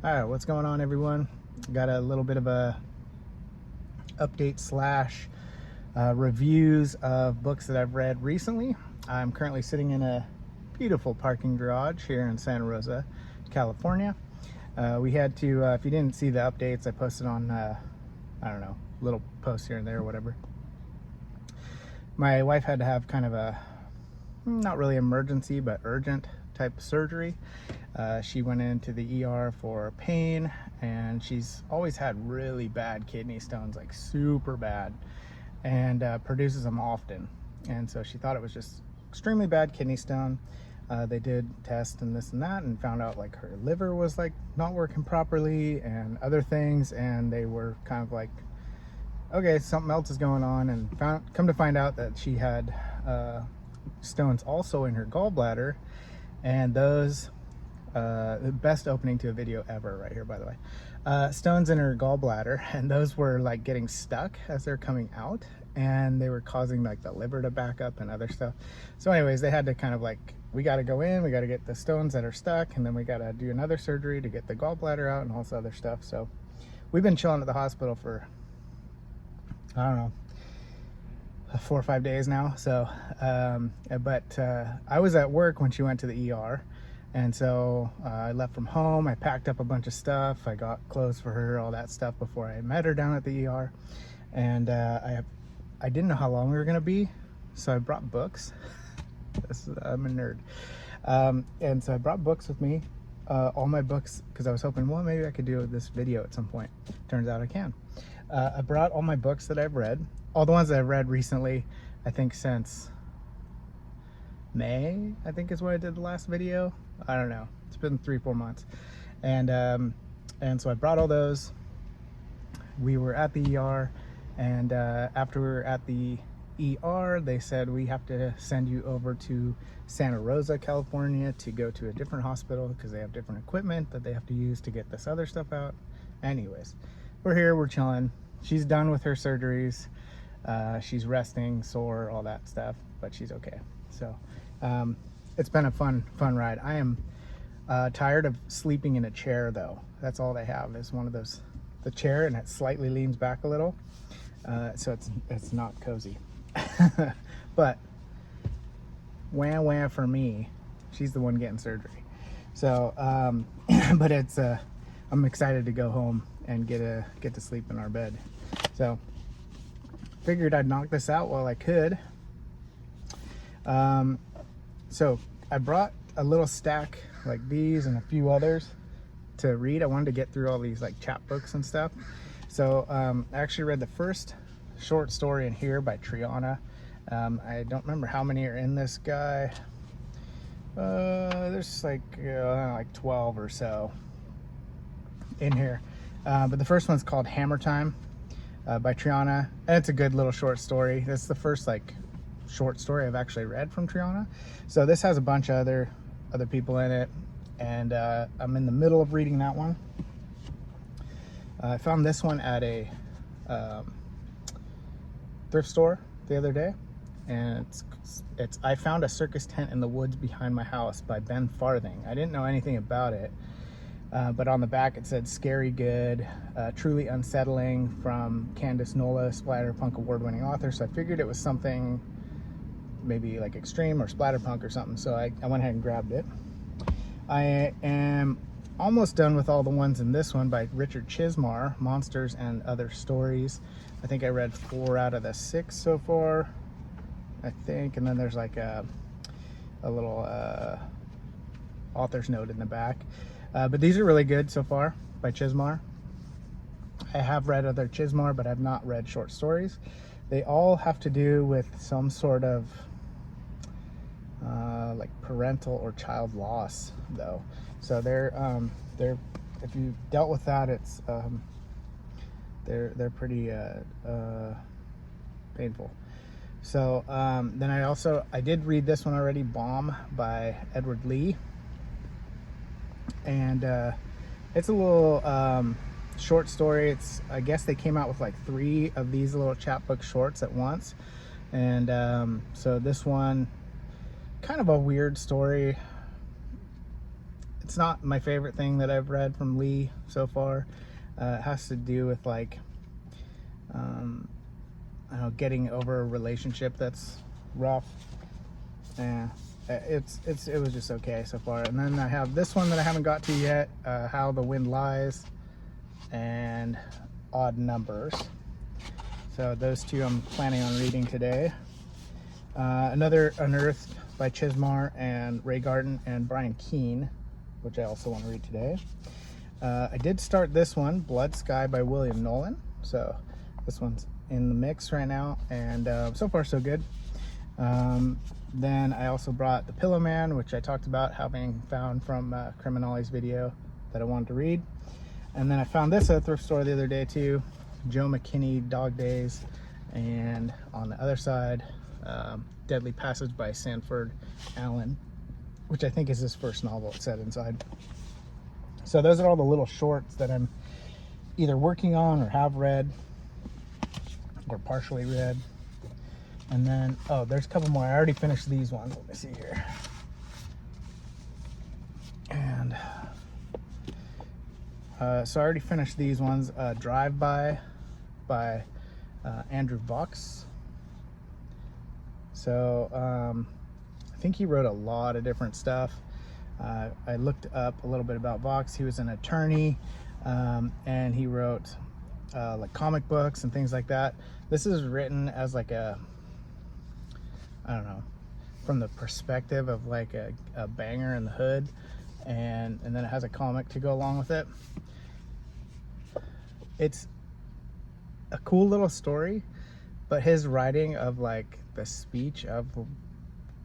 All right, what's going on, everyone? Got a little bit of a update slash reviews of books that I've read recently. I'm currently sitting in a beautiful parking garage here in Santa Rosa, California. We had to, if you didn't see the updates, I posted on, I don't know, little posts here and there or whatever. My wife had to have kind of a, not really emergency, but urgent type of surgery. She went into the ER for pain, and she's always had really bad kidney stones, like super bad, and produces them often. And so she thought it was just extremely bad kidney stone. They did tests and this and that and found out like her liver was like not working properly and other things, and they were kind of like, okay, something else is going on, and come to find out that she had stones also in her gallbladder. And those, the best opening to a video ever right here, by the way. Stones in her gallbladder, and those were like getting stuck as they're coming out, and they were causing like the liver to back up and other stuff. So anyways, they had to kind of like, we got to go in, we got to get the stones that are stuck, and then we got to do another surgery to get the gallbladder out and all this other stuff. So we've been chilling at the hospital for, I don't know, 4 or 5 days now. So but I was at work when she went to the ER, and so I left from home. I packed up a bunch of stuff, I got clothes for her, all that stuff, before I met her down at the ER. And I didn't know how long we were gonna be, so I brought books. I'm a nerd. And so I brought books with me, all my books, because I was hoping, well, maybe I could do this video at some point. Turns out I can. I brought all my books that I've read, all the ones that I've read recently. I think since May, I think is when I did the last video. I don't know, it's been 3-4 months. And so I brought all those. We were at the ER, and after we were at the ER, they said, we have to send you over to Santa Rosa, California, to go to a different hospital because they have different equipment that they have to use to get this other stuff out. Anyways, we're here, we're chilling. She's done with her surgeries. She's resting, sore, all that stuff, but she's okay. So it's been a fun ride. I am tired of sleeping in a chair, though. That's all they have is one of those, the chair, and it slightly leans back a little, so it's not cozy. But wah for me, she's the one getting surgery. So but it's I'm excited to go home and get to sleep in our bed. So figured I'd knock this out while I could. So I brought a little stack like these and a few others to read. I wanted to get through all these like chapbooks and stuff. So I actually read the first short story in here by Triana. I don't remember how many are in this guy. There's like 12 or so in here. But the first one's called Hammer Time by Triana, and it's a good little short story. That's the first like short story I've actually read from Triana. So this has a bunch of other people in it, and I'm in the middle of reading that one. I found this one at a thrift store the other day, and it's I found a circus tent in the woods behind my house by Ben Farthing. I didn't know anything about it, but on the back it said scary good, truly unsettling, from Candice Nola, Splatterpunk award-winning author. So I figured it was something maybe like extreme or splatterpunk or something, so I went ahead and grabbed it. I am almost done with all the ones in this one by Richard Chismar, Monsters and Other Stories. I think I read 4 out of the 6 so far, I think, and then there's like a little author's note in the back. But these are really good so far by Chismar. I have read other Chismar, but I've not read short stories. They all have to do with some sort of like parental or child loss, though. So they're if you dealt with that, it's they're pretty painful. So then I did read this one already, Bomb by Edward Lee, and it's a little short story. I guess they came out with like 3 of these little chapbook shorts at once, and so this one, kind of a weird story. it's not my favorite thing that I've read from Lee so far. It has to do with like I don't know, getting over a relationship that's rough. Yeah, it was just okay so far. And then I have this one that I haven't got to yet, How the Wind Lies and Odd Numbers. So those two I'm planning on reading today. Another Unearthed by Chismar and Ray Garton and Brian Keene, which I also want to read today. I did start this one, Blood Sky by William Nolan. So this one's in the mix right now, and so far so good. Then I also brought The Pillow Man, which I talked about having found from Criminali's video that I wanted to read. And then I found this at a thrift store the other day too, Joe McKinney, Dog Days, and on the other side, Deadly Passage by Sanford Allen, which I think is his first novel, it said inside. So those are all the little shorts that I'm either working on or have read or partially read. And then, oh, there's a couple more. I already finished these ones. Let me see here. And so I already finished these ones. Drive By by Andrew Vox. So I think he wrote a lot of different stuff. I looked up a little bit about Vox. He was an attorney, and he wrote like comic books and things like that. This is written as like a, I don't know, from the perspective of like a banger in the hood, and then it has a comic to go along with it. It's a cool little story, but his writing of like the speech of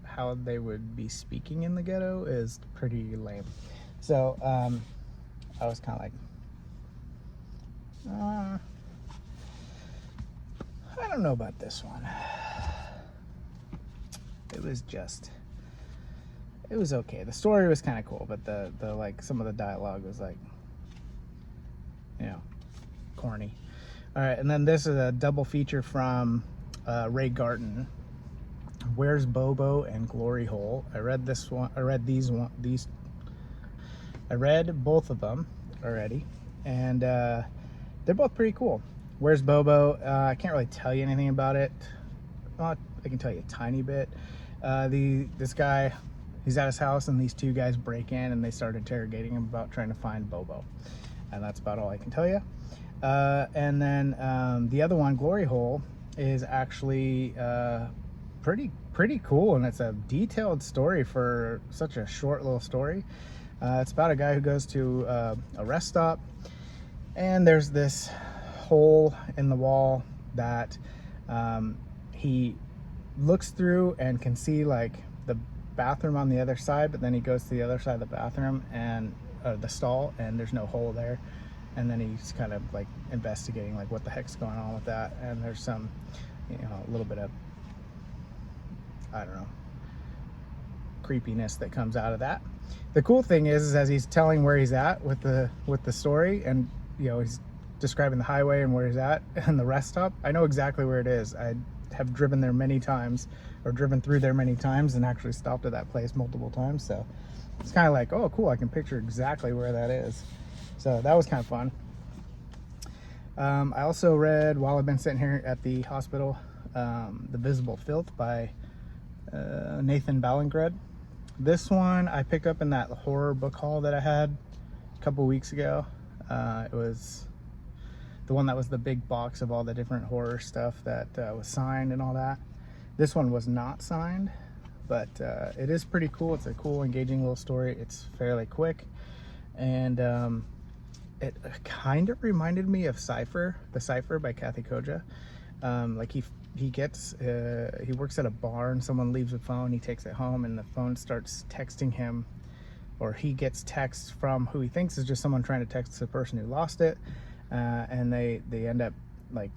how they would be speaking in the ghetto is pretty lame. So I was kind of like, I don't know about this one. It was okay. The story was kind of cool, but the like some of the dialogue was like, you know, corny. All right, and then this is a double feature from Ray Garton, Where's Bobo and Glory Hole. I read this one. I read I read both of them already, and they're both pretty cool. Where's Bobo? I can't really tell you anything about it. Well, I can tell you a tiny bit. This guy, he's at his house, and these two guys break in and they start interrogating him about trying to find Bobo, and that's about all I can tell you. And then the other one, Glory Hole, is actually pretty cool, and it's a detailed story for such a short little story. It's about a guy who goes to a rest stop, and there's this hole in the wall that he looks through and can see like the bathroom on the other side, but then he goes to the other side of the bathroom and the stall, and there's no hole there. And then he's kind of like investigating like what the heck's going on with that, and there's some, you know, a little bit of, I don't know, creepiness that comes out of that. The cool thing is as he's telling where he's at with the story, and you know, he's describing the highway and where he's at and the rest stop, I know exactly where it is. I have driven there many times, or driven through there many times, and actually stopped at that place multiple times. So it's kind of like, oh cool, I can picture exactly where that is. So that was kind of fun. I also read, while I've been sitting here at the hospital, The Visible Filth by Nathan Ballingred. This one I picked up in that horror book haul that I had a couple weeks ago. It was the one that was the big box of all the different horror stuff that was signed and all that. This one was not signed, but it is pretty cool. It's a cool, engaging little story. It's fairly quick, and it kind of reminded me of The Cipher by Kathy Koja. Like he works at a bar, and someone leaves a phone, he takes it home, and the phone starts texting him, or he gets texts from who he thinks is just someone trying to text the person who lost it, and they end up like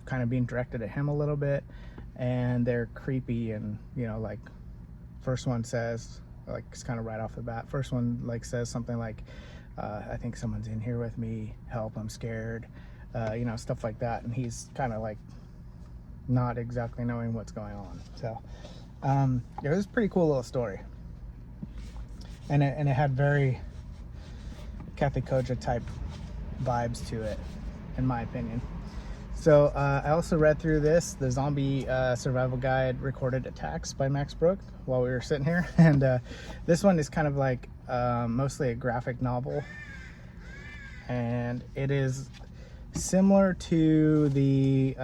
kind of being directed at him a little bit, and they're creepy, and you know, like first one says, like it's kind of right off the bat, first one like says something like, I think someone's in here with me, help, I'm scared, you know, stuff like that, and he's kind of like not exactly knowing what's going on. So it was a pretty cool little story. and it had very Kathy Koja type vibes to it, in my opinion. So I also read through the Zombie Survival Guide Recorded Attacks by Max Brooke while we were sitting here. And this one is kind of like mostly a graphic novel. And it is similar to the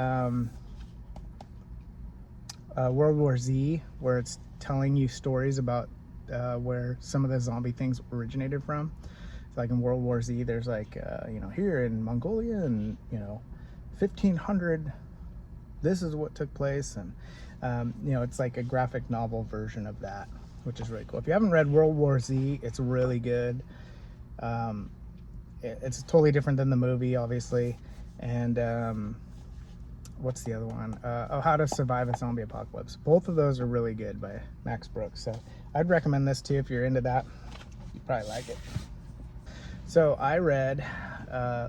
World War Z, where it's telling you stories about where some of the zombie things originated from. So like in World War Z, there's like, here in Mongolia and, 1500, this is what took place. And it's like a graphic novel version of that, which is really cool. If you haven't read World War Z, it's really good. It's totally different than the movie, obviously. And what's the other one? How to Survive a Zombie Apocalypse. Both of those are really good by Max Brooks. So I'd recommend this too if you're into that. You'd probably like it. So I read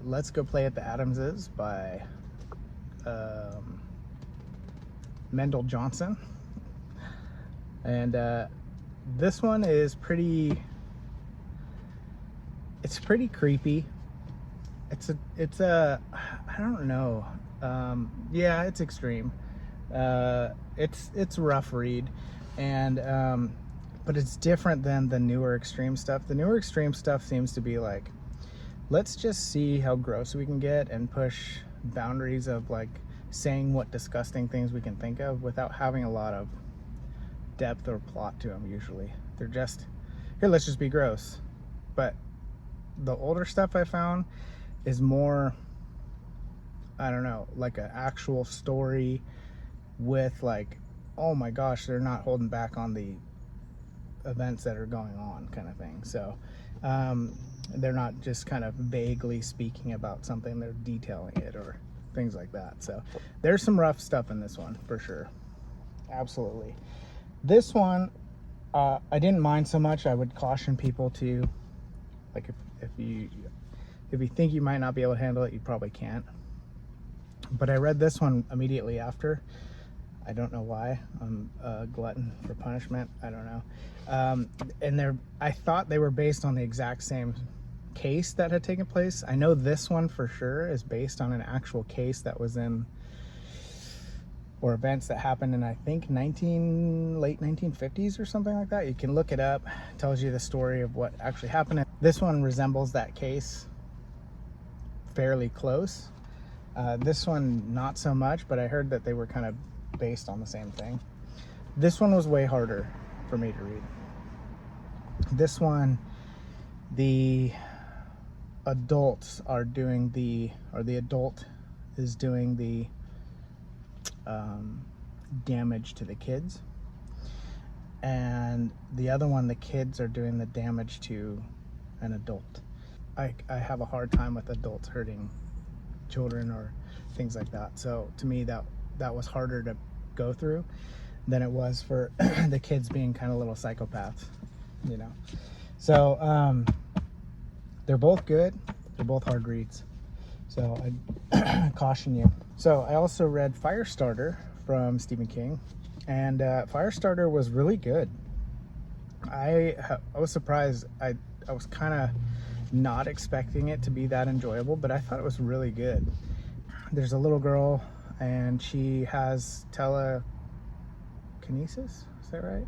Let's Go Play at the Adamses by Mendel Johnson. And this one is pretty creepy. It's a I don't know. Yeah, it's extreme. It's rough read, and but it's different than the newer extreme stuff. The newer extreme stuff seems to be like, let's just see how gross we can get and push boundaries of like saying what disgusting things we can think of without having a lot of depth or plot to them. Usually they're just, here, let's just be gross. But the older stuff I found is more, I don't know, like an actual story with like, oh my gosh, they're not holding back on the events that are going on kind of thing. So they're not just kind of vaguely speaking about something, they're detailing it or things like that. So there's some rough stuff in this one for sure. Absolutely. This one I didn't mind so much. I would caution people to, like, if you think you might not be able to handle it, you probably can't. But I read this one immediately after. I don't know why. I'm a glutton for punishment. I don't know. And I thought they were based on the exact same case that had taken place. I know this one for sure is based on an actual case that was in, or events that happened in, I think, late 1950s or something like that. You can look it up. It tells you the story of what actually happened. This one resembles that case fairly close. This one, not so much, but I heard that they were kind of based on the same thing. This one was way harder for me to read. This one, the adults are doing the adult is doing the damage to the kids, and the other one, the kids are doing the damage to an adult. I have a hard time with adults hurting children or things like that. So to me, that was harder to go through than it was for the kids being kind of little psychopaths, So they're both good. They're both hard reads. So I caution you. So I also read Firestarter from Stephen King, and Firestarter was really good. I was surprised. I was kind of not expecting it to be that enjoyable, but I thought it was really good. There's a little girl and she has telekinesis, is that right?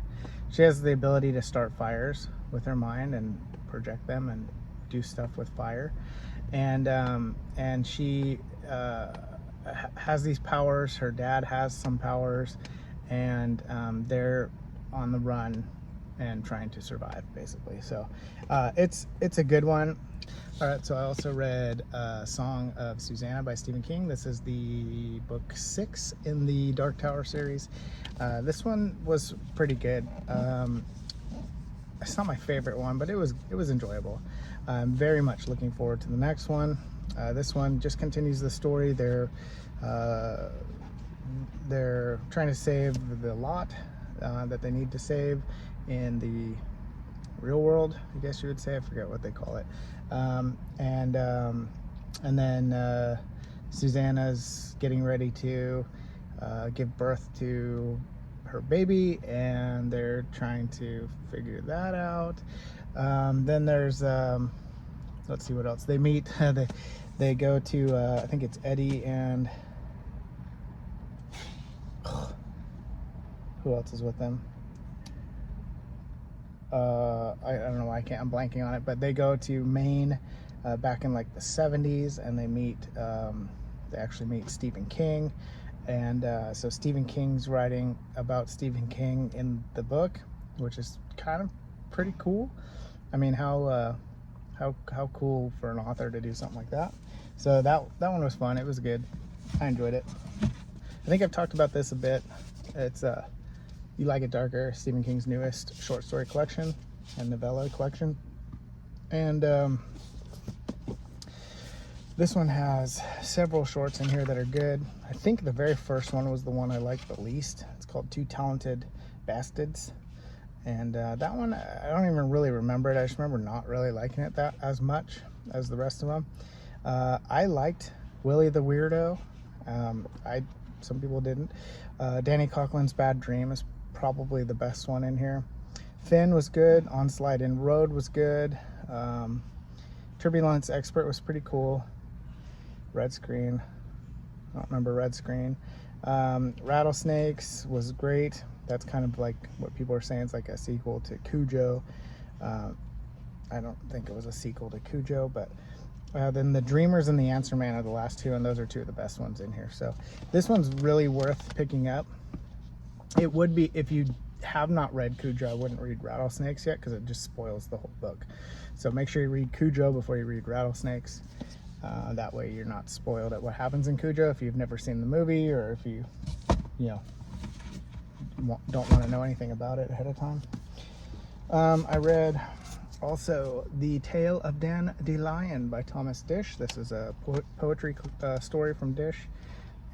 She has the ability to start fires with her mind and project them and do stuff with fire, and she has these powers. Her dad has some powers, and they're on the run and trying to survive, basically. So it's a good one. All right, so I also read Song of Susanna by Stephen King. This is the book 6 in the Dark Tower series. This one was pretty good. It's not my favorite one, but it was enjoyable. I'm very much looking forward to the next one. This one just continues the story. They're trying to save the lot that they need to save in the real world, I guess you would say. I forget what they call it. And then Susanna's getting ready to give birth to her baby, and they're trying to figure that out. Then there's let's see what else. They meet. They go to I think it's Eddie and who else is with them? I don't know why I'm blanking on it, but they go to Maine back in like the 70s, and they actually meet Stephen King. And so Stephen King's writing about Stephen King in the book, which is kind of pretty cool. I mean, how cool for an author to do something like that. So that one was fun. It was good. I enjoyed it. I think I've talked about this a bit. It's You Like It Darker, Stephen King's newest short story collection and novella collection. And this one has several shorts in here that are good. I think the very first one was the one I liked the least. It's called Two Talented Bastards. And that one, I don't even really remember it. I just remember not really liking it that as much as the rest of them. I liked Willie the Weirdo. Some people didn't. Danny Coughlin's Bad Dream is probably the best one in here. Finn was good. Onslaught in Road was good. Turbulence Expert was pretty cool. Red Screen. I don't remember Red Screen. Rattlesnakes was great. That's kind of like what people are saying. It's like a sequel to Cujo. I don't think it was a sequel to Cujo, but then The Dreamers and The Answer Man are the last two, and those are two of the best ones in here. So this one's really worth picking up. It would be, if you have not read Cujo, I wouldn't read Rattlesnakes yet because it just spoils the whole book. So make sure you read Cujo before you read Rattlesnakes. That way you're not spoiled at what happens in Cujo if you've never seen the movie, or if you don't want to know anything about it ahead of time. I read also The Tale of Dan DeLion by Thomas Dish. This is a poetry story from Dish,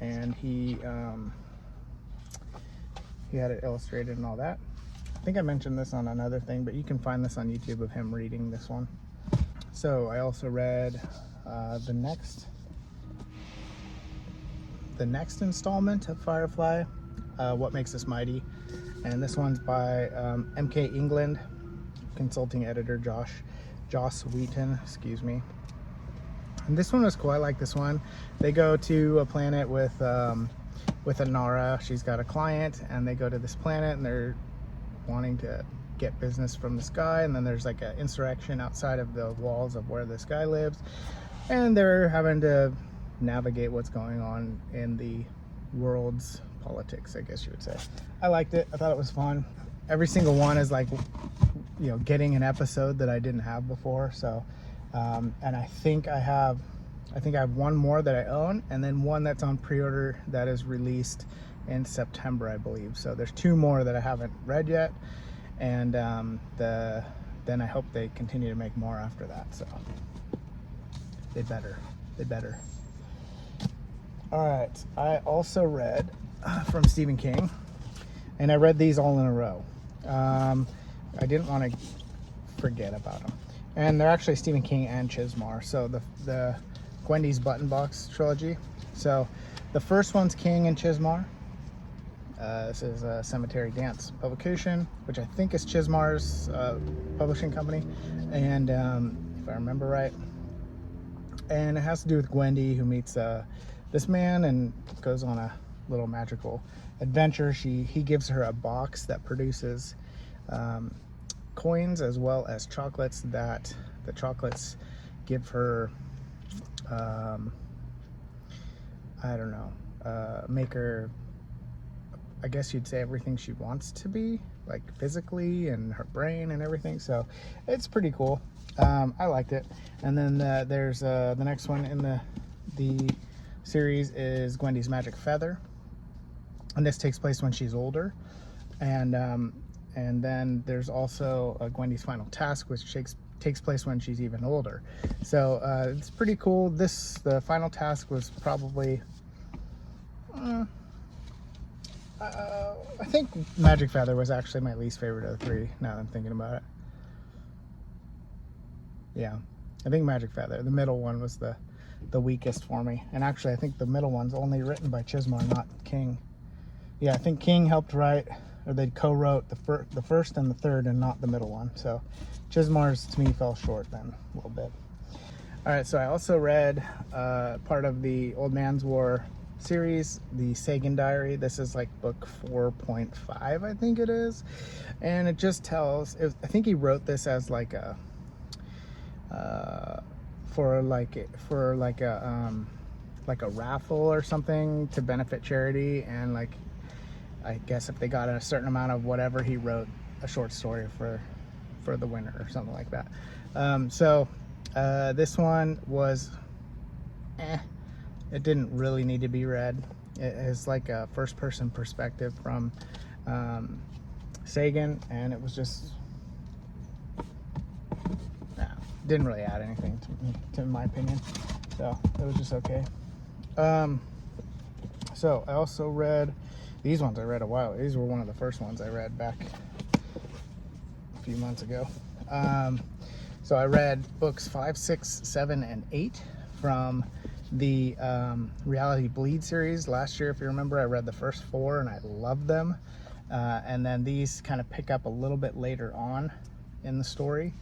and he had it illustrated and all that. I think I mentioned this on another thing, but you can find this on YouTube of him reading this one. So I also read the next installment of Firefly, What Makes Us Mighty, and this one's by M.K. England, consulting editor Joss Wheaton, excuse me. And this one was cool. I like this one. They go to a planet with Inara. She's got a client, and they go to this planet, and they're wanting to get business from this guy, and then there's like an insurrection outside of the walls of where this guy lives, and they're having to navigate what's going on in the world's politics, I guess you would say. I liked it. I thought it was fun. Every single one is like, getting an episode that I didn't have before. So, and I think I have one more that I own, and then one that's on pre-order that is released in September, I believe. So there's two more that I haven't read yet, and then I hope they continue to make more after that. So they better. All right, I also read from Stephen King, and I read these all in a row. I didn't want to forget about them, and they're actually Stephen King and Chismar. So the Gwendy's Button Box trilogy. So the first one's King and Chismar. This is a Cemetery Dance publication, which I think is Chismar's publishing company, and if I remember right. And it has to do with Gwendy, who meets this man and goes on a little magical adventure. He gives her a box that produces coins as well as chocolates, that the chocolates give her make her, I guess you'd say, everything she wants to be, like physically and her brain and everything. So it's pretty cool. I liked it. And then there's the next one in the series is Gwendy's Magic Feather, and this takes place when she's older. And then there's also Gwendy's Final Task, which takes place when she's even older. So it's pretty cool. The Final Task was probably I think Magic Feather was actually my least favorite of the three, now that I'm thinking about it. Yeah, I think Magic Feather. The middle one was the weakest for me. And actually, I think the middle one's only written by Chismar, not King. Yeah, I think King helped write or they co-wrote the first and the third and not the middle one. So Chismar's to me fell short then a little bit. All right, so I also read part of the Old Man's War series, the Sagan Diary. This is like book 4.5, I think it is, and it just tells. I think he wrote this as like a for like a raffle or something to benefit charity, and like I guess if they got a certain amount of whatever, he wrote a short story for the winner or something like that. This one was it didn't really need to be read. It is like a first-person perspective from Sagan, and it was just didn't really add anything to my opinion. So it was just okay. So I also read these ones. I read a while. These were one of the first ones I read back a few months ago. So I read books 5, 6, 7, and 8 from the Reality Bleed series. Last year, if you remember, I read the first 4 and I loved them. And then these kind of pick up a little bit later on in the story.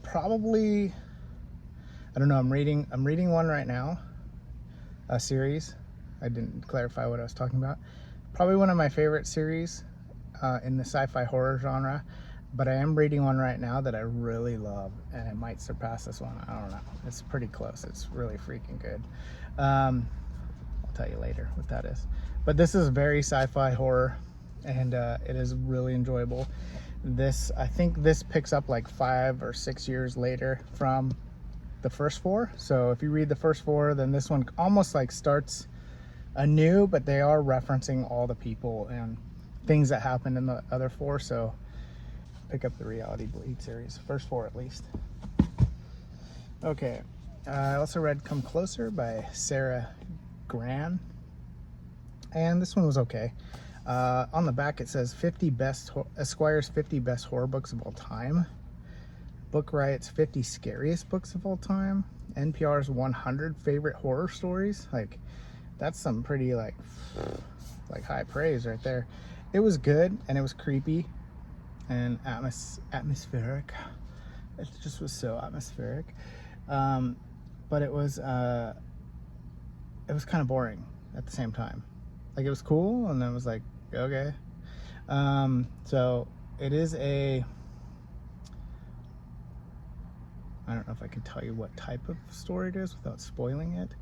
Probably, I don't know, I'm reading one right now, a series. I didn't clarify what I was talking about. Probably one of my favorite series in the sci-fi horror genre. But I am reading one right now that I really love, and it might surpass this one. I don't know. It's pretty close. It's really freaking good. I'll tell you later what that is. But this is very sci-fi horror, and it is really enjoyable. I think this picks up like 5 or 6 years later from the first 4. So if you read the first 4, then this one almost like starts anew, but they are referencing all the people and things that happened in the other 4. So pick up the Reality Bleed series, first 4 at least. Okay, I also read Come Closer by Sarah Gran, and this one was okay. On the back it says Esquire's 50 best horror books of all time, Book Riot's 50 scariest books of all time, NPR's 100 favorite horror stories. Like, that's some pretty like high praise right there. It was good, and it was creepy and atmospheric. It just was so atmospheric. But it was kind of boring at the same time. Like, it was cool, and then it was like, okay. So it is I don't know if I can tell you what type of story it is without spoiling it.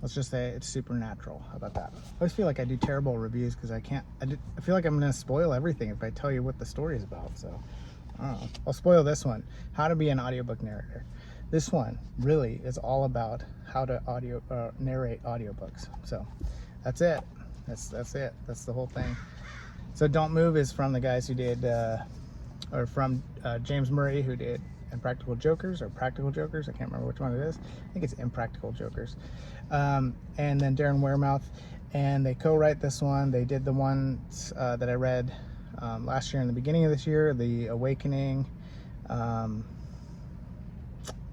Let's just say it's supernatural. How about that? I always feel like I do terrible reviews because I feel like I'm going to spoil everything if I tell you what the story is about. So I don't know. I'll spoil this one. How to be an audiobook narrator. This one really is all about how to narrate audiobooks. So that's it. That's it. That's the whole thing. So Don't Move is from the guys who did, or from James Murray, who did Impractical Jokers or Practical Jokers. I can't remember which one it is. I think it's Impractical Jokers. And then Darren Wehrmouth, and they co-write this one. They did the ones that I read last year in the beginning of this year, The Awakening,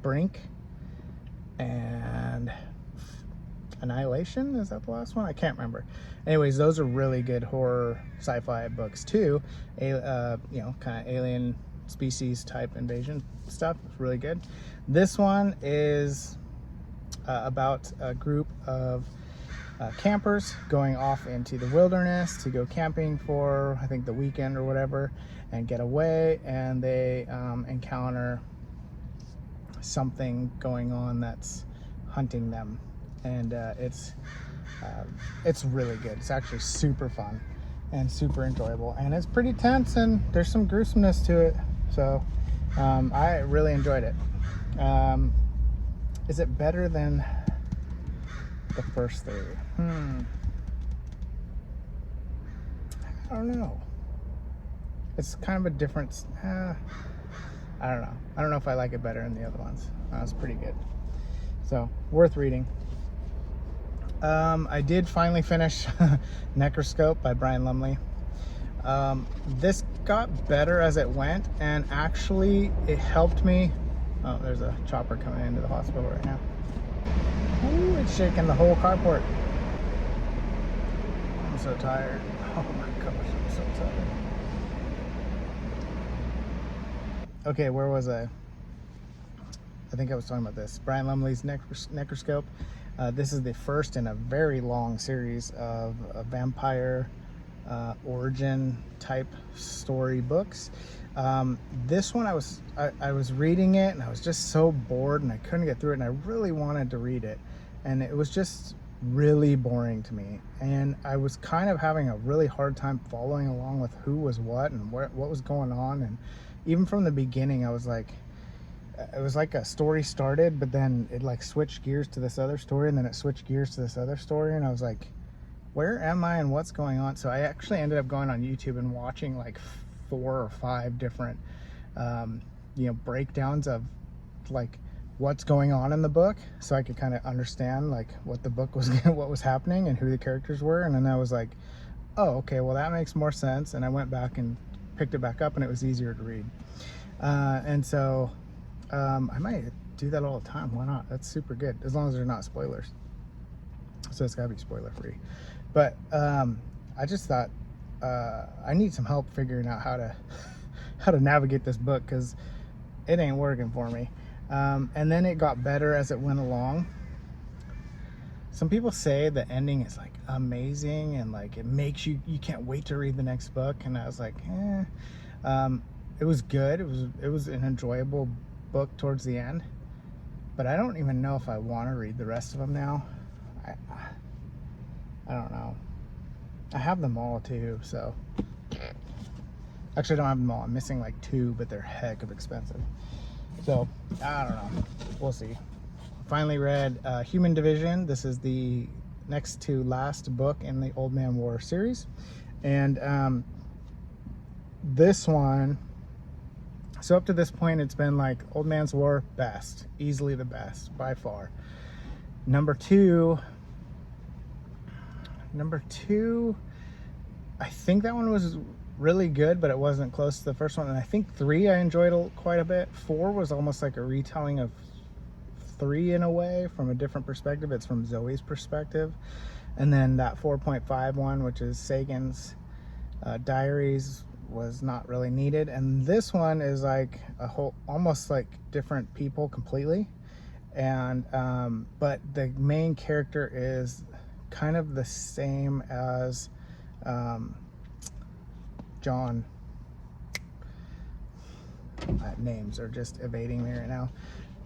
Brink, and Annihilation. Is that the last one? I can't remember. Anyways, those are really good horror sci-fi books too. You know, kind of alien species type invasion stuff. It's really good. This one is about a group of campers going off into the wilderness to go camping for, I think, the weekend or whatever, and get away, and they encounter something going on that's hunting them, and it's really good. It's actually super fun and super enjoyable, and it's pretty tense, and there's some gruesomeness to it. So I really enjoyed it. Is it better than the first 3? I don't know. It's kind of a different, I don't know. I don't know if I like it better than the other ones. It's pretty good. So, worth reading. I did finally finish Necroscope by Brian Lumley. This got better as it went, and actually it helped me. Oh, there's a chopper coming into the hospital right now. Ooh, it's shaking the whole carport. I'm so tired. Oh my gosh, I'm so tired. Okay, where was I? I think I was talking about this. Brian Lumley's Necroscope. This is the first in a very long series of vampire origin type story books. This one I was reading it and I was just so bored and I couldn't get through it, and I really wanted to read it, and it was just really boring to me, and I was kind of having a really hard time following along with who was what and what was going on. And even from the beginning I was like, it was like a story started, but then it like switched gears to this other story, and then it switched gears to this other story, and I was like, where am I and what's going on? So I actually ended up going on YouTube and watching like 4 or 5 different breakdowns of like what's going on in the book, so I could kind of understand like what the book was what was happening and who the characters were. And then I was like, oh, okay, well that makes more sense, and I went back and picked it back up, and it was easier to read. And so I might do that all the time. Why not? That's super good, as long as they're not spoilers. So it's gotta be spoiler free. But I just thought I need some help figuring out how to navigate this book, because it ain't working for me. And then it got better as it went along. Some people say the ending is like amazing and like it makes you can't wait to read the next book, and I was like, it was good. It was an enjoyable book towards the end, but I don't even know if I want to read the rest of them now. I don't know. I have them all too, so actually I don't have them all. I'm missing like 2, but they're heck of expensive, so I don't know. We'll see. Finally read Human Division. This is the next to last book in the Old Man War series, and this one, so up to this point it's been like Old Man's War best, easily the best by far. Number two, I think that one was really good, but it wasn't close to the first one. And I think 3 I enjoyed quite a bit. 4 was almost like a retelling of 3 in a way, from a different perspective. It's from Zoe's perspective. And then that 4.5 one, which is Sagan's diaries, was not really needed. And this one is like a whole, almost like different people completely. And but the main character is kind of the same as John. Names are just evading me right now.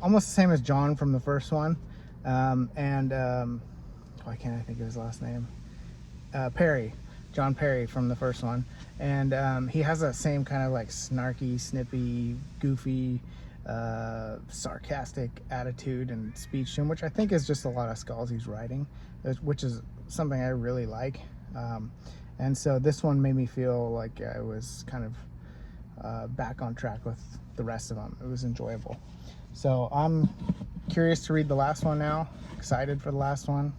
Almost the same as John from the first one. Why can't I think of his last name? Perry. John Perry from the first one. And he has that same kind of like snarky, snippy, goofy, sarcastic attitude and speech to him, which I think is just a lot of Scalzi's writing, which is something I really like. And so this one made me feel like I was kind of back on track with the rest of them. It was enjoyable. So I'm curious to read the last one now. Excited for the last one.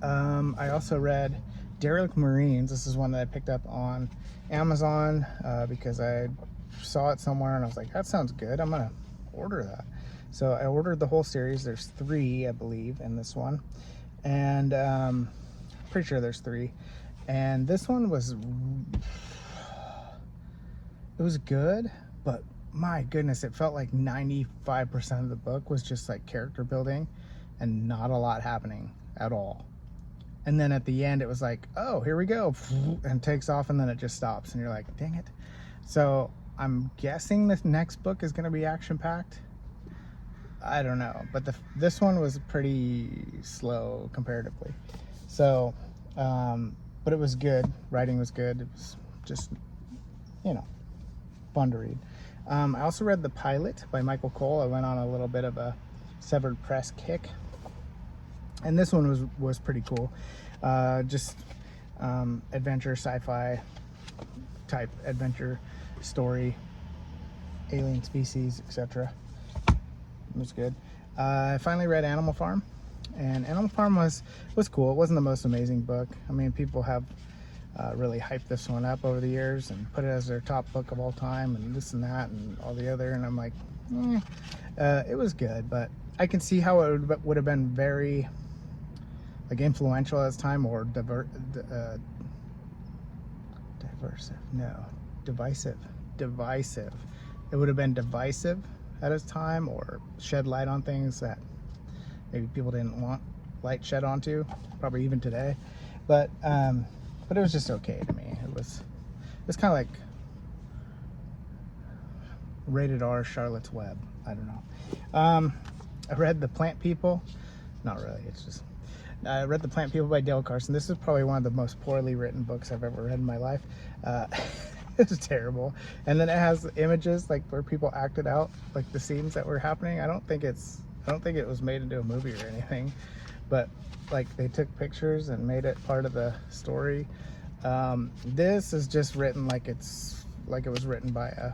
I also read Derelict Marines. This is one that I picked up on Amazon because I saw it somewhere and I was like, that sounds good. I'm gonna order that. So I ordered the whole series. There's 3, I believe, in this one. And pretty sure there's 3. And this one was, it was good, but my goodness, it felt like 95% of the book was just like character building and not a lot happening at all. And then at the end it was like, oh, here we go, and takes off, and then it just stops and you're like, dang it. So I'm guessing this next book is going to be action-packed. I don't know, but this one was pretty slow comparatively. So but it was good. Writing was good. It was just, fun to read. I also read The Pilot by Michael Cole. I went on a little bit of a Severed Press kick, and this one was pretty cool. Just adventure, sci-fi type adventure story, alien species, etc. It was good. I finally read Animal Farm, and Animal Farm was cool. It wasn't the most amazing book. I mean, people have really hyped this one up over the years and put it as their top book of all time and this and that and all the other, and I'm like, it was good, but I can see how it would have been very like influential at its time, or divisive. It would have been divisive at its time, or shed light on things that maybe people didn't want light shed onto, probably even today. But it was just okay to me. It was kind of like rated R Charlotte's Web. I don't know. I read The Plant People. Not really. It's just I read The Plant People by Dale Carson. This is probably one of the most poorly written books I've ever read in my life. It's terrible. And then it has images like where people acted out like the scenes that were happening. I don't think it was made into a movie or anything, but like they took pictures and made it part of the story. This is just written like it was written by a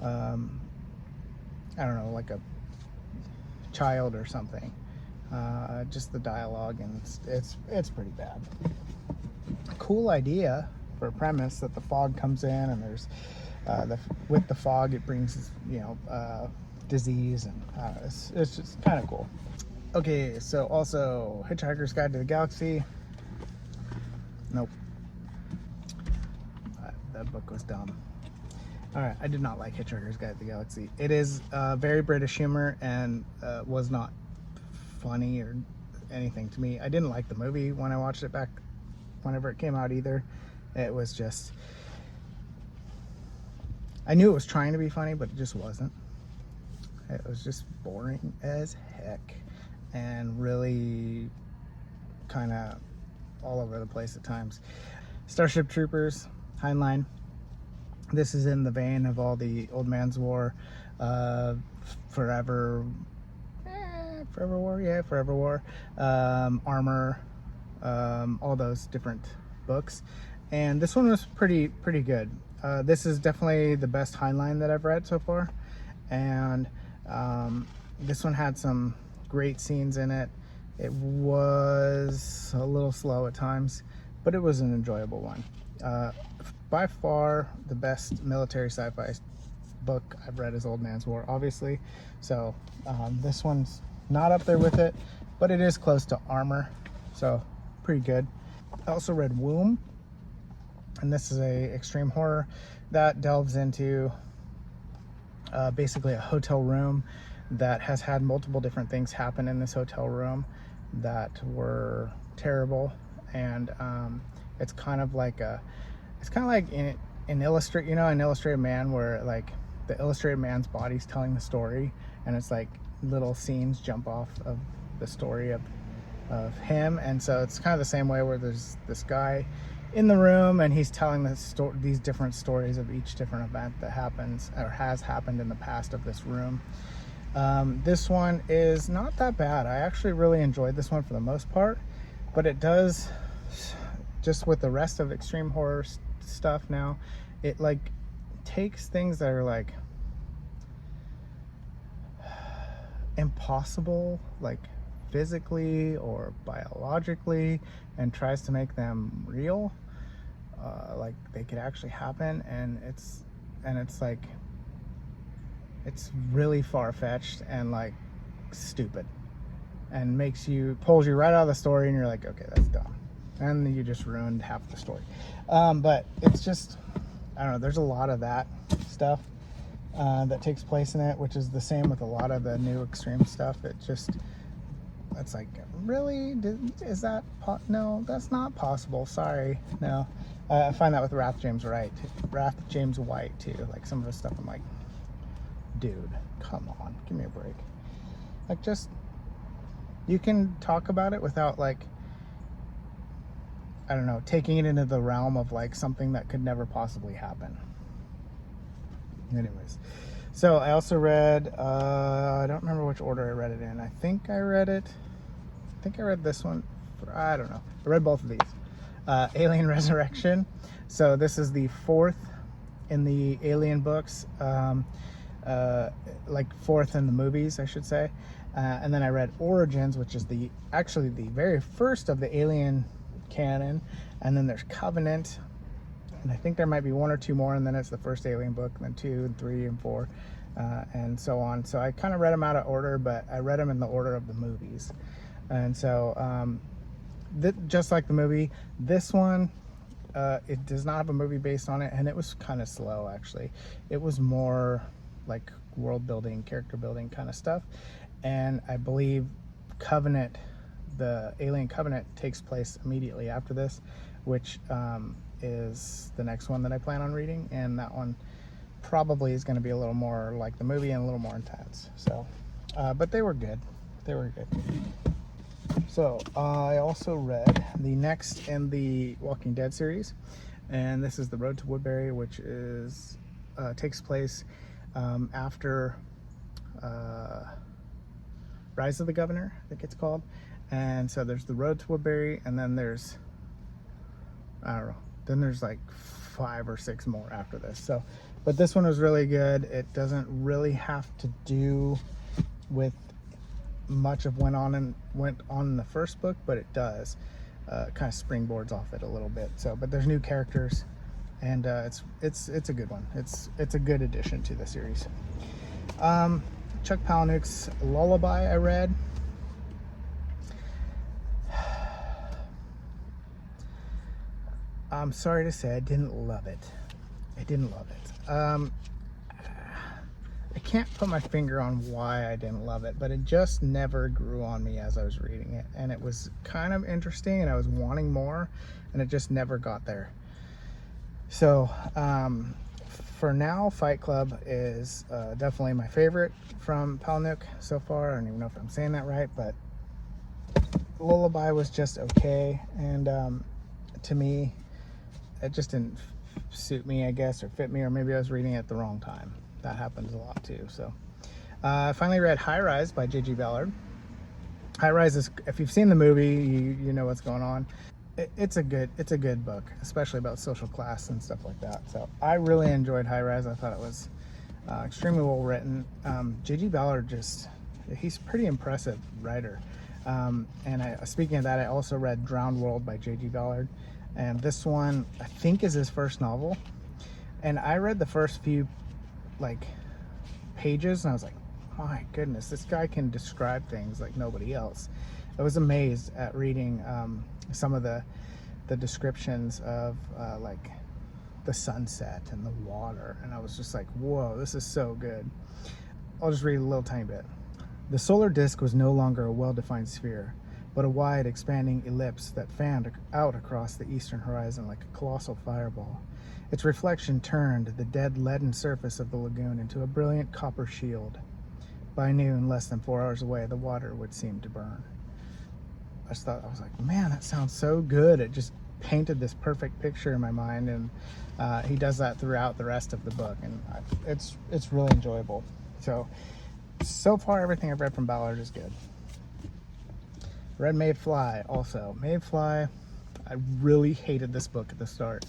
I don't know, like a child or something. Just the dialogue, and it's pretty bad. Cool idea for a premise that the fog comes in, and there's with the fog it brings disease, and it's just kind of cool. Okay, so also Hitchhiker's Guide to the Galaxy. Nope, that book was dumb. All right, I did not like Hitchhiker's Guide to the Galaxy. It is very British humor, and was not funny or anything to me. I didn't like the movie when I watched it back whenever it came out either. It was just, I knew it was trying to be funny, but it just wasn't. It was just boring as heck and really kind of all over the place at times. Starship Troopers, Heinlein. This is in the vein of all the Old Man's War, Forever War, Armor, all those different books. And this one was pretty good. This is definitely the best Heinlein that I've read so far. And this one had some great scenes in it. It was a little slow at times, but it was an enjoyable one. By far the best military sci-fi book I've read is Old Man's War, obviously. So this one's not up there with it, but it is close to Armor, so pretty good. I also read Womb, and this is a extreme horror that delves into basically a hotel room that has had multiple different things happen in this hotel room that were terrible. And it's kind of like an Illustrated Man, where like the Illustrated Man's body's telling the story, and it's like little scenes jump off of the story of him. And so it's kind of the same way, where there's this guy in the room and he's telling these different stories of each different event that happens or has happened in the past of this room. This one is not that bad. I actually really enjoyed this one for the most part, but it does, just with the rest of extreme horror stuff now, it like takes things that are like impossible, like physically or biologically, and tries to make them real, like they could actually happen. And it's like, it's really far-fetched and like stupid, and pulls you right out of the story, and you're like, okay, that's dumb, and you just ruined half the story. But it's just, I don't know, there's a lot of that stuff that takes place in it, which is the same with a lot of the new extreme stuff. It's like, really? Is that no, that's not possible. Sorry, no. I find that with Wrath James White too. Like some of the stuff, I'm like, dude, come on, give me a break. Like, just, you can talk about it without, like, I don't know, taking it into the realm of like something that could never possibly happen. Anyways, so I also read, I don't remember which order I read it in. I think I read this one. I don't know. I read both of these. Alien Resurrection. So this is the fourth in the Alien books, like fourth in the movies, I should say. And then I read Origins, which is actually the very first of the Alien canon. And then there's Covenant, and I think there might be 1 or 2 more, and then it's the first Alien book, and then 2 and 3 and 4, and so on. So I kind of read them out of order, but I read them in the order of the movies. And so just like the movie, this one, it does not have a movie based on it, and it was kind of slow, actually. It was more like world building, character building kind of stuff. And I believe Covenant, the Alien Covenant, takes place immediately after this, which is the next one that I plan on reading, and that one probably is going to be a little more like the movie and a little more intense. So but they were good. So I also read the next in the Walking Dead series, and this is The Road to Woodbury, which is takes place after Rise of the Governor, I think it's called. And so there's The Road to Woodbury, and then there's, I don't know, then there's like 5 or 6 more after this. So, but this one was really good. It doesn't really have to do with much of went on in the first book, but it does kind of springboards off it a little bit. So, but there's new characters, and it's a good one. It's a good addition to the series. Chuck Palahniuk's Lullaby I read. I'm sorry to say I didn't love it. I can't put my finger on why I didn't love it, but it just never grew on me as I was reading it. And it was kind of interesting, and I was wanting more, and it just never got there. So for now, Fight Club is definitely my favorite from Palahniuk so far. I don't even know if I'm saying that right, but Lullaby was just okay. And to me, it just didn't suit me, I guess, or fit me, or maybe I was reading it at the wrong time. That happens a lot too. So I finally read High Rise by J.G. Ballard. High Rise is, if you've seen the movie, you know what's going on. It's a good book, especially about social class and stuff like that. So I really enjoyed High Rise. I thought it was extremely well written. J.G. Ballard, he's a pretty impressive writer. And speaking of that, I also read Drowned World by J.G. Ballard. And this one, I think, is his first novel. And I read the first few pages, and I was like, my goodness, this guy can describe things like nobody else. I was amazed at reading some of the descriptions of the sunset and the water, and I was just like, whoa, this is so good. I'll just read a little tiny bit. The solar disk was no longer a well-defined sphere, but a wide, expanding ellipse that fanned out across the eastern horizon like a colossal fireball. Its reflection turned the dead leaden surface of the lagoon into a brilliant copper shield. By noon, less than 4 hours away, the water would seem to burn. I was like, man, that sounds so good. It just painted this perfect picture in my mind, and he does that throughout the rest of the book, and it's really enjoyable. So far, everything I've read from Ballard is good. Read Made Fly also. Made Fly, I really hated this book at the start.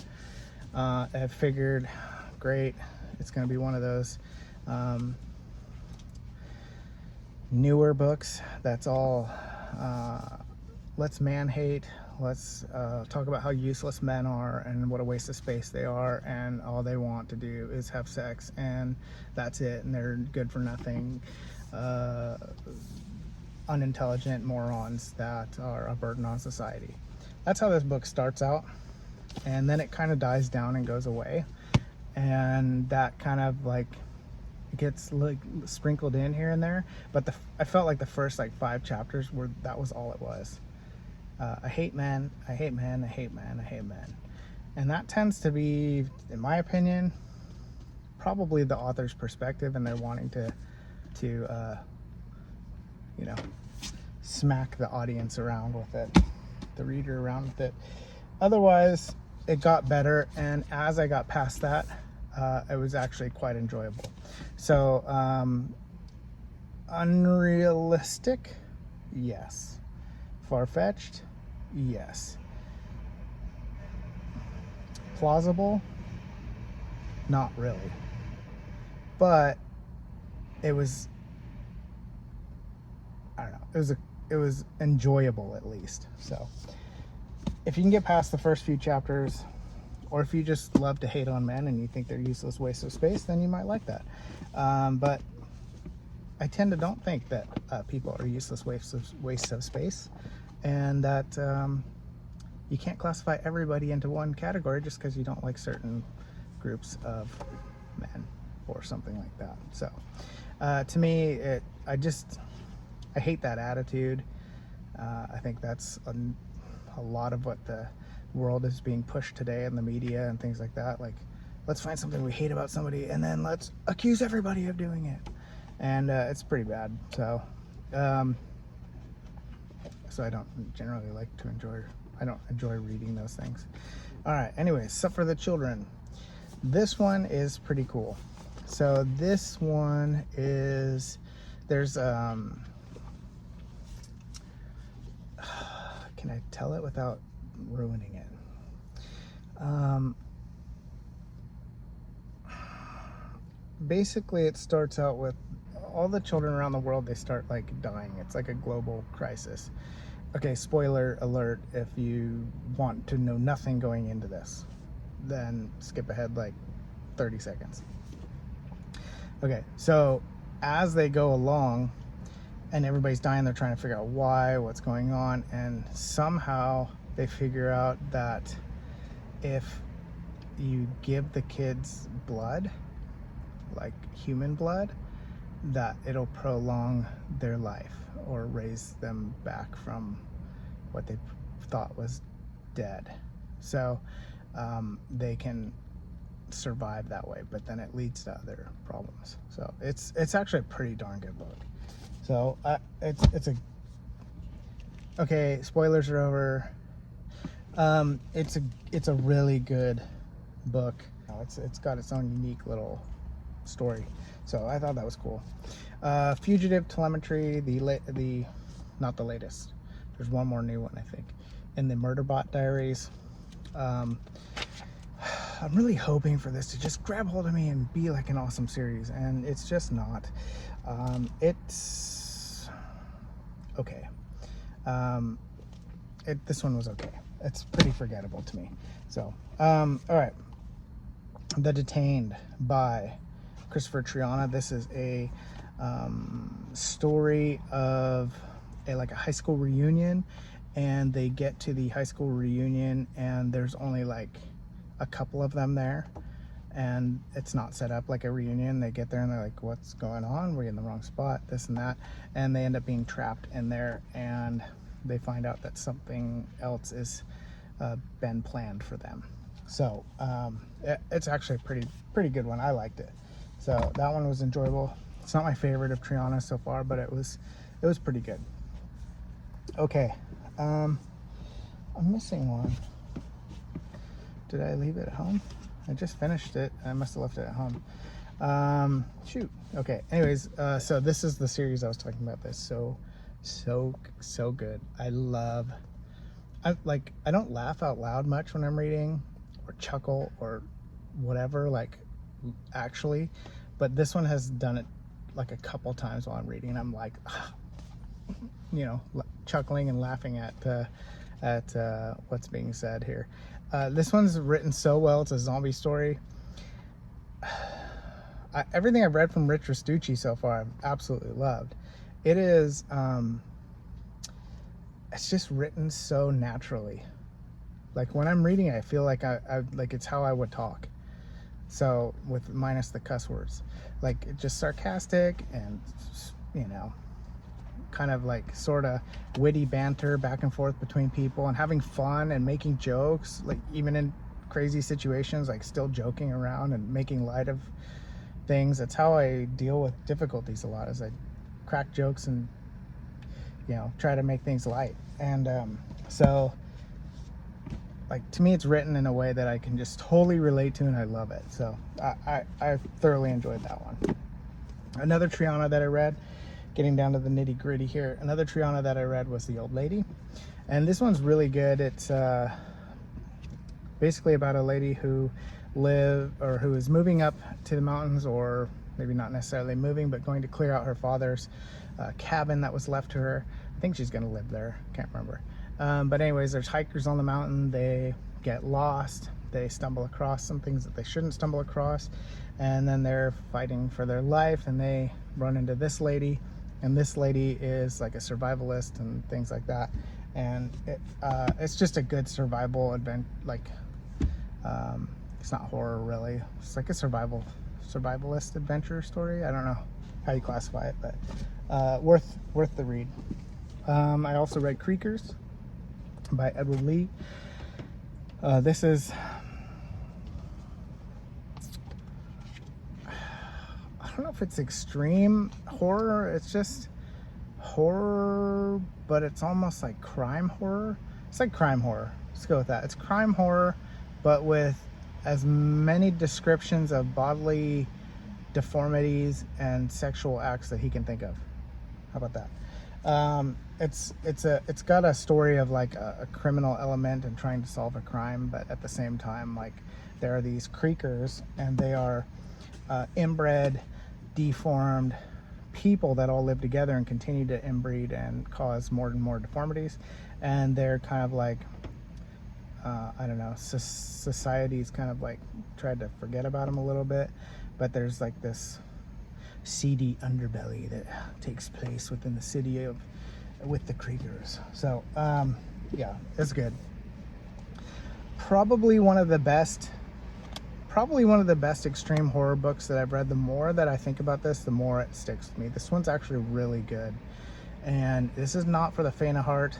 I figured, great, it's going to be one of those newer books that's all let's man hate, let's talk about how useless men are and what a waste of space they are, and all they want to do is have sex, and that's it, and they're good for nothing, unintelligent morons that are a burden on society. That's how this book starts out, and then it kind of dies down and goes away, and that kind of gets sprinkled in here and there, but I felt like the first 5 chapters that was all it was. I hate men, I hate men, I hate men, I hate men. And that tends to be, in my opinion, probably the author's perspective, and they're wanting to smack the audience around with it, the reader around with it. Otherwise, it got better, and as I got past that, it was actually quite enjoyable. So, unrealistic? Yes. Far-fetched? Yes. Plausible? Not really. But it was, I don't know, it was enjoyable, at least. So if you can get past the first few chapters, Or if you just love to hate on men and you think they're useless waste of space, then you might like that. But I tend to don't think that people are useless wastes of space, and that you can't classify everybody into one category just because you don't like certain groups of men or something like that. So to me, I hate that attitude. I think that's a lot of what the world is being pushed today in the media and things like that. Like, let's find something we hate about somebody and then let's accuse everybody of doing it. And it's pretty bad. So I don't generally I don't enjoy reading those things. All right, anyways, Stuff for the Children. This one is pretty cool. So this one is, there's can I tell it without ruining it? Basically it starts out with all the children around the world, they start like dying. It's like a global crisis. Okay, spoiler alert, if you want to know nothing going into this, then skip ahead like 30 seconds. Okay, so as they go along and everybody's dying, they're trying to figure out why, what's going on, and somehow they figure out that if you give the kids blood, like human blood, that it'll prolong their life or raise them back from what they thought was dead. So they can survive that way, but then it leads to other problems. So it's actually a pretty darn good book. So okay, spoilers are over. It's a really good book. It's got its own unique little story. So I thought that was cool. Fugitive Telemetry, not the latest. There's one more new one, I think. And the Murderbot Diaries. I'm really hoping for this to just grab hold of me and be like an awesome series, and it's just not. It's okay. This one was okay. It's pretty forgettable to me. So, all right. The Detained by Christopher Triana. This is a story of a high school reunion, and they get to the high school reunion and there's only like a couple of them there, and it's not set up like a reunion. They get there and they're like, what's going on? We're in the wrong spot, this and that, and they end up being trapped in there, and they find out that something else is been planned for them. So it's actually a pretty good one. I liked it. So that one was enjoyable. It's not my favorite of Triana so far, but it was pretty good. Okay, I'm missing one. Did I leave it at home? I just finished it. I must have left it at home. Shoot. Okay. Anyways, so this is the series I was talking about. This so good. I don't laugh out loud much when I'm reading, or chuckle or whatever, like actually, but this one has done it like a couple times while I'm reading, and I'm like, chuckling and laughing at what's being said here. This one's written so well. It's a zombie story. Everything I've read from Rich Restucci so far, I've absolutely loved. It is, it's just written so naturally. Like when I'm reading it, I feel like like it's how I would talk. So with minus the cuss words, like just sarcastic and, kind of like sort of witty banter back and forth between people and having fun and making jokes, like even in crazy situations, like still joking around and making light of things. That's how I deal with difficulties a lot, is I crack jokes and try to make things light. And so like to me it's written in a way that I can just totally relate to, and I love it. So I thoroughly enjoyed that one. Another Triana that I read, getting down to the nitty gritty here, another Triana that I read was The Old Lady, and this one's really good. It's basically about a lady who is moving up to the mountains, or maybe not necessarily moving, but going to clear out her father's cabin that was left to her. I think she's gonna live there, can't remember. But anyways, there's hikers on the mountain. They get lost. they stumble across some things that they shouldn't stumble across, and then they're fighting for their life, and they run into this lady, and this lady is like a survivalist and things like that. And it's just a good survival event. Like it's not horror really, it's like a survivalist adventure story. I don't know how you classify it, but worth the read. I also read Creakers by Edward Lee. This is, I don't know if it's extreme horror. It's just horror, but it's almost like crime horror. It's like crime horror. Let's go with that. It's crime horror, but with as many descriptions of bodily deformities and sexual acts that he can think of. How about that? It's got a story of like a criminal element and trying to solve a crime, but at the same time, like, there are these creakers, and they are inbred, deformed people that all live together and continue to inbreed and cause more and more deformities. And they're kind of like, I don't know, society's kind of like tried to forget about them a little bit, but there's like this seedy underbelly that takes place within the city with the creatures. So yeah, it's good. Probably one of the best extreme horror books that I've read. The more that I think about this, the more it sticks with me. This one's actually really good, and this is not for the faint of heart.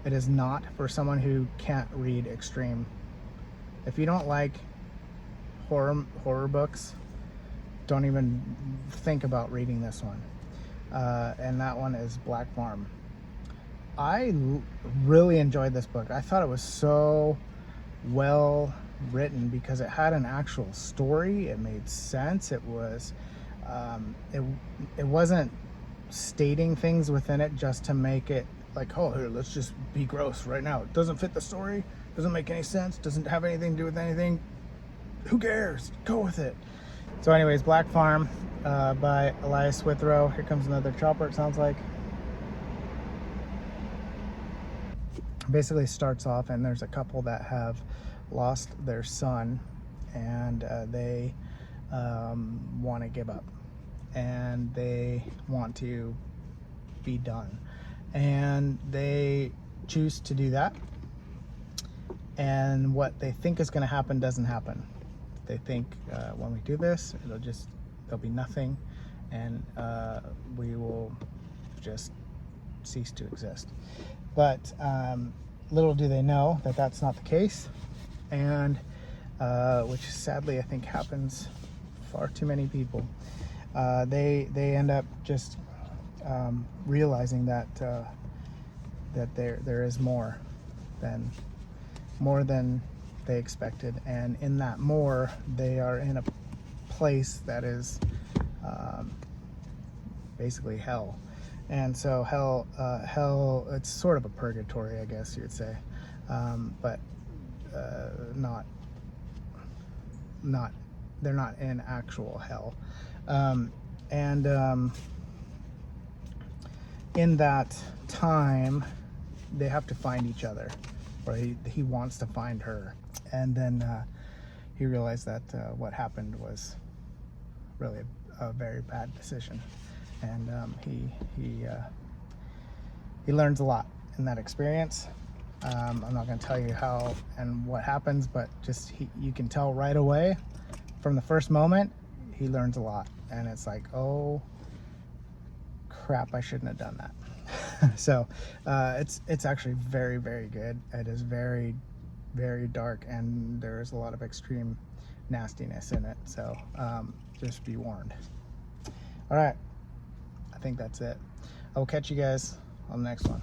It is not for someone who can't read extreme. If you don't like horror books, don't even think about reading this one. And that one is Black Farm. I really enjoyed this book. I thought it was so well written because it had an actual story. It made sense. It was it wasn't stating things within it just to make it like, oh, here, let's just be gross right now. It doesn't fit the story, doesn't make any sense, doesn't have anything to do with anything. Who cares? Go with it. So anyways, Black Farm by Elias Withrow. Here comes another chopper, it sounds like. Basically starts off, and there's a couple that have lost their son, and they want to give up, and they want to be done, and they choose to do that, and what they think is going to happen doesn't happen. They think when we do this, there'll be nothing, and we will just cease to exist. But little do they know that that's not the case, and which sadly I think happens far too many people. They end up just realizing that that there is more than they expected, and in that more, they are in a place that is basically hell. And so hell, it's sort of a purgatory, I guess you would say, but not they're not in actual hell. In that time, they have to find each other, or he wants to find her. And then he realized that what happened was really a very bad decision, and he learns a lot in that experience. I'm not going to tell you how and what happens, but just you can tell right away from the first moment he learns a lot, and it's like, oh crap, I shouldn't have done that. So it's actually very, very good. It is very, very dark, and there's a lot of extreme nastiness in it, so just be warned. All right, I think that's it. I will catch you guys on the next one.